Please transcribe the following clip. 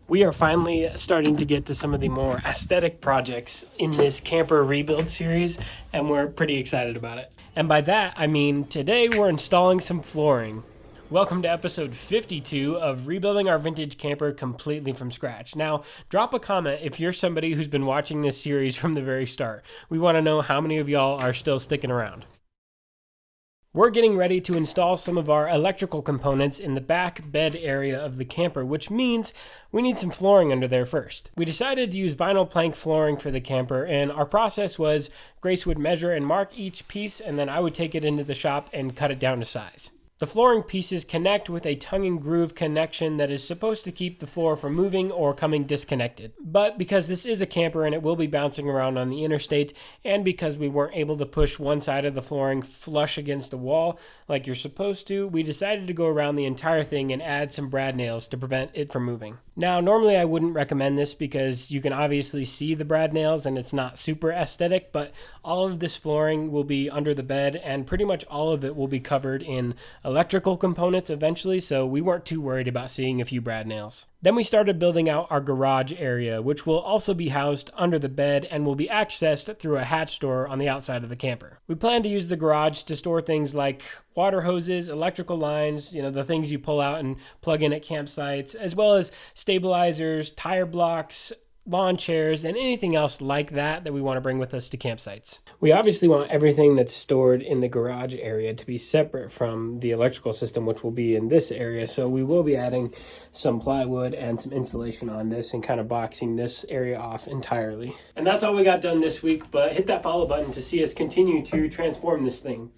We are finally starting to get to some of the more aesthetic projects in this camper rebuild series, and we're pretty excited about it. And by that, I mean today we're installing some flooring. Welcome to episode 52 of Rebuilding Our Vintage Camper Completely from Scratch. Now, drop a comment if you're somebody who's been watching this series from the very start. We want to know how many of y'all are still sticking around. We're getting ready to install some of our electrical components in the back bed area of the camper, which means we need some flooring under there first. We decided to use vinyl plank flooring for the camper, and our process was Grace would measure and mark each piece, and then I would take it into the shop and cut it down to size. The flooring pieces connect with a tongue and groove connection that is supposed to keep the floor from moving or coming disconnected. But because this is a camper and it will be bouncing around on the interstate, and because we weren't able to push one side of the flooring flush against the wall like you're supposed to, we decided to go around the entire thing and add some brad nails to prevent it from moving. Now, normally I wouldn't recommend this because you can obviously see the brad nails and it's not super aesthetic, but all of this flooring will be under the bed and pretty much all of it will be covered in electrical components eventually, so we weren't too worried about seeing a few brad nails. Then we started building out our garage area, which will also be housed under the bed and will be accessed through a hatch door on the outside of the camper. We plan to use the garage to store things like water hoses, electrical lines, the things you pull out and plug in at campsites, as well as stabilizers, tire blocks, lawn chairs, and anything else like that we want to bring with us to campsites. We obviously want everything that's stored in the garage area to be separate from the electrical system, which will be in this area. So we will be adding some plywood and some insulation on this and kind of boxing this area off entirely. And that's all we got done this week, but hit that follow button to see us continue to transform this thing.